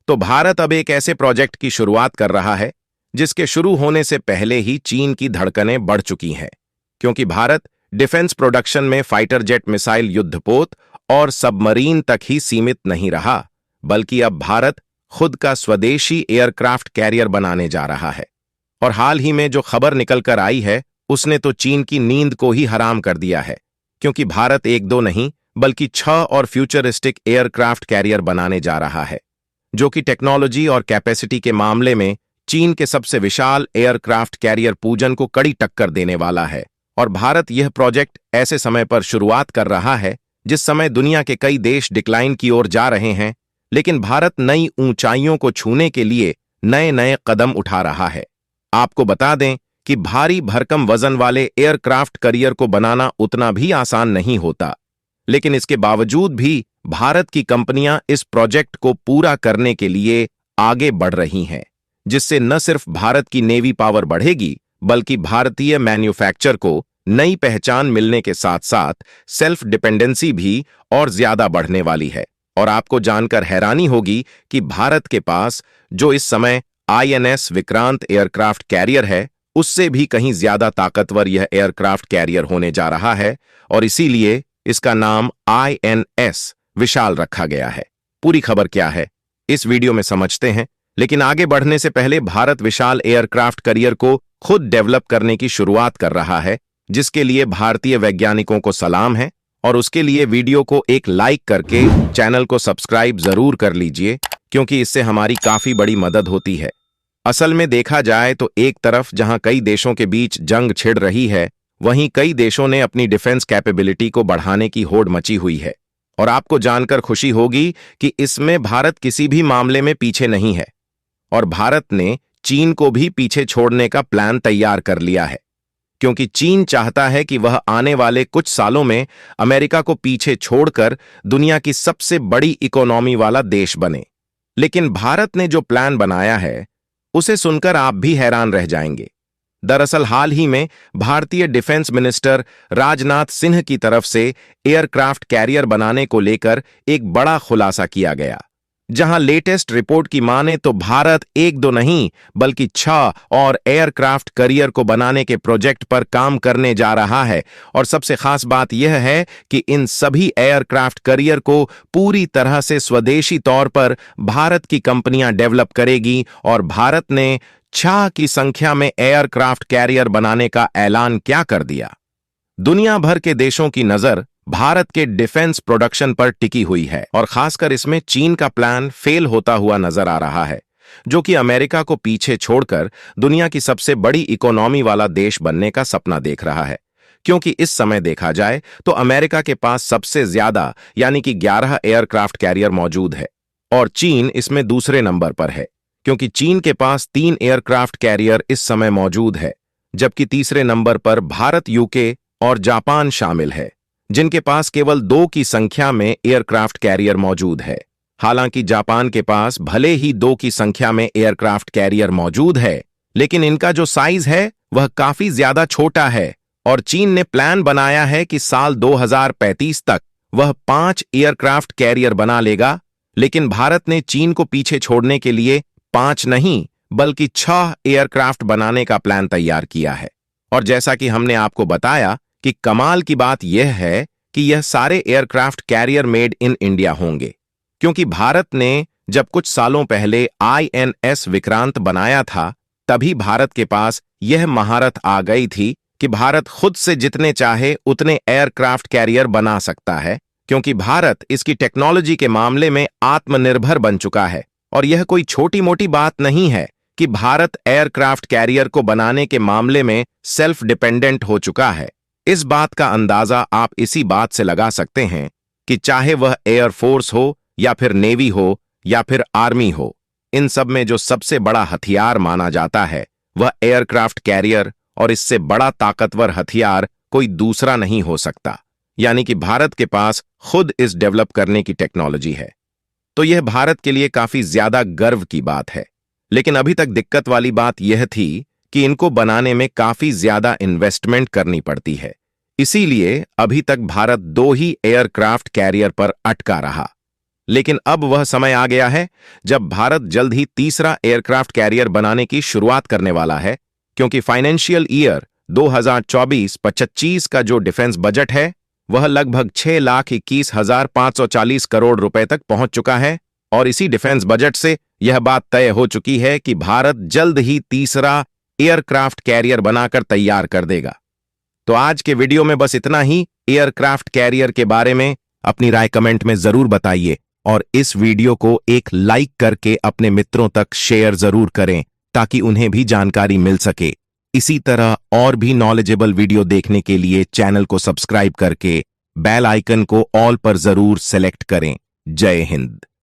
तो भारत अब एक ऐसे प्रोजेक्ट की शुरुआत कर रहा है जिसके शुरू होने से पहले ही चीन की धड़कनें बढ़ चुकी हैं, क्योंकि भारत डिफेंस प्रोडक्शन में फाइटर जेट मिसाइल युद्धपोत और सबमरीन तक ही सीमित नहीं रहा, बल्कि अब भारत खुद का स्वदेशी एयरक्राफ्ट कैरियर बनाने जा रहा है। और हाल ही में जो खबर निकल कर आई है उसने तो चीन की नींद को ही हराम कर दिया है, क्योंकि भारत एक दो नहीं बल्कि 6 और फ्यूचरिस्टिक एयरक्राफ्ट कैरियर बनाने जा रहा है, जो कि टेक्नोलॉजी और कैपेसिटी के मामले में चीन के सबसे विशाल एयरक्राफ्ट कैरियर पूजन को कड़ी टक्कर देने वाला है। और भारत यह प्रोजेक्ट ऐसे समय पर शुरुआत कर रहा है जिस समय दुनिया के कई देश डिक्लाइन की ओर जा रहे हैं, लेकिन भारत नई ऊंचाइयों को छूने के लिए नए नए कदम उठा रहा है। आपको बता दें कि भारी भरकम वजन वाले एयरक्राफ्ट कैरियर को बनाना उतना भी आसान नहीं होता, लेकिन इसके बावजूद भी भारत की कंपनियां इस प्रोजेक्ट को पूरा करने के लिए आगे बढ़ रही हैं, जिससे न सिर्फ भारत की नेवी पावर बढ़ेगी बल्कि भारतीय मैन्युफैक्चर को नई पहचान मिलने के साथ साथ सेल्फ डिपेंडेंसी भी और ज्यादा बढ़ने वाली है। और आपको जानकर हैरानी होगी कि भारत के पास जो इस समय INS विक्रांत एयरक्राफ्ट कैरियर है, उससे भी कहीं ज्यादा ताकतवर यह एयरक्राफ्ट कैरियर होने जा रहा है, और इसीलिए इसका नाम INS विशाल रखा गया है। पूरी खबर क्या है इस वीडियो में समझते हैं, लेकिन आगे बढ़ने से पहले भारत विशाल एयरक्राफ्ट कैरियर को खुद डेवलप करने की शुरुआत कर रहा है, जिसके लिए भारतीय वैज्ञानिकों को सलाम है। और उसके लिए वीडियो को एक लाइक करके चैनल को सब्सक्राइब जरूर कर लीजिए, क्योंकि इससे हमारी काफी बड़ी मदद होती है। असल में देखा जाए तो एक तरफ जहां कई देशों के बीच जंग छिड़ रही है, वहीं कई देशों ने अपनी डिफेंस कैपेबिलिटी को बढ़ाने की होड़ मची हुई है। और आपको जानकर खुशी होगी कि इसमें भारत किसी भी मामले में पीछे नहीं है, और भारत ने चीन को भी पीछे छोड़ने का प्लान तैयार कर लिया है, क्योंकि चीन चाहता है कि वह आने वाले कुछ सालों में अमेरिका को पीछे छोड़कर दुनिया की सबसे बड़ी इकोनॉमी वाला देश बने। लेकिन भारत ने जो प्लान बनाया है उसे सुनकर आप भी हैरान रह जाएंगे। दरअसल हाल ही में भारतीय डिफेंस मिनिस्टर राजनाथ सिंह की तरफ से एयरक्राफ्ट कैरियर बनाने को लेकर एक बड़ा खुलासा किया गया, जहां लेटेस्ट रिपोर्ट की माने तो भारत एक दो नहीं बल्कि 6 और एयरक्राफ्ट कैरियर को बनाने के प्रोजेक्ट पर काम करने जा रहा है। और सबसे खास बात यह है कि इन सभी एयरक्राफ्ट कैरियर को पूरी तरह से स्वदेशी तौर पर भारत की कंपनियां डेवलप करेगी, और भारत ने 6 की संख्या में एयरक्राफ्ट कैरियर बनाने का ऐलान क्या कर दिया। दुनिया भर के देशों की नजर भारत के डिफेंस प्रोडक्शन पर टिकी हुई है, और खासकर इसमें चीन का प्लान फेल होता हुआ नजर आ रहा है, जो कि अमेरिका को पीछे छोड़कर दुनिया की सबसे बड़ी इकोनॉमी वाला देश बनने का सपना देख रहा है। क्योंकि इस समय देखा जाए तो अमेरिका के पास सबसे ज्यादा यानी कि 11 एयरक्राफ्ट कैरियर मौजूद है, और चीन इसमें दूसरे नंबर पर है, क्योंकि चीन के पास 3 एयरक्राफ्ट कैरियर इस समय मौजूद है, जबकि तीसरे नंबर पर भारत, UK और जापान शामिल है, जिनके पास केवल 2 की संख्या में एयरक्राफ्ट कैरियर मौजूद है। हालांकि जापान के पास भले ही 2 की संख्या में एयरक्राफ्ट कैरियर मौजूद है, लेकिन इनका जो साइज है वह काफी ज्यादा छोटा है, और चीन ने प्लान बनाया है कि साल 2035 तक वह 5 एयरक्राफ्ट कैरियर बना लेगा। लेकिन भारत ने चीन को पीछे छोड़ने के लिए 5 नहीं बल्कि 6 एयरक्राफ्ट बनाने का प्लान तैयार किया है। और जैसा कि हमने आपको बताया कि कमाल की बात यह है कि यह सारे aircraft carrier made in India होंगे, क्योंकि भारत ने जब कुछ सालों पहले INS विक्रांत बनाया था, तभी भारत के पास यह महारत आ गई थी कि भारत खुद से जितने चाहे उतने एयरक्राफ्ट कैरियर बना सकता है, क्योंकि भारत इसकी टेक्नोलॉजी के मामले में आत्मनिर्भर बन चुका है। और यह कोई छोटी मोटी बात नहीं है कि भारत एयरक्राफ्ट कैरियर को बनाने के मामले में सेल्फ डिपेंडेंट हो चुका है। इस बात का अंदाजा आप इसी बात से लगा सकते हैं कि चाहे वह एयरफोर्स हो या फिर नेवी हो या फिर आर्मी हो, इन सब में जो सबसे बड़ा हथियार माना जाता है वह एयरक्राफ्ट कैरियर, और इससे बड़ा ताकतवर हथियार कोई दूसरा नहीं हो सकता। यानी कि भारत के पास खुद इस डेवलप करने की टेक्नोलॉजी है। तो यह भारत के लिए काफी ज्यादा गर्व की बात है। लेकिन अभी तक दिक्कत वाली बात यह थी कि इनको बनाने में काफी ज्यादा इन्वेस्टमेंट करनी पड़ती है, इसीलिए अभी तक भारत 2 ही एयरक्राफ्ट कैरियर पर अटका रहा। लेकिन अब वह समय आ गया है जब भारत जल्द ही तीसरा एयरक्राफ्ट कैरियर बनाने की शुरुआत करने वाला है, क्योंकि फाइनेंशियल ईयर 2024-25 का जो डिफेंस बजट है वह लगभग 6,21,540 करोड़ रुपए तक पहुंच चुका है। और इसी डिफेंस बजट से यह बात तय हो चुकी है कि भारत जल्द ही तीसरा एयरक्राफ्ट कैरियर बनाकर तैयार कर देगा। तो आज के वीडियो में बस इतना ही। एयरक्राफ्ट कैरियर के बारे में अपनी राय कमेंट में जरूर बताइए और इस वीडियो को एक लाइक करके अपने मित्रों तक शेयर जरूर करें ताकि उन्हें भी जानकारी मिल सके। इसी तरह और भी नॉलेजेबल वीडियो देखने के लिए चैनल को सब्सक्राइब करके बेल आइकन को ऑल पर जरूर सेलेक्ट करें। जय हिंद।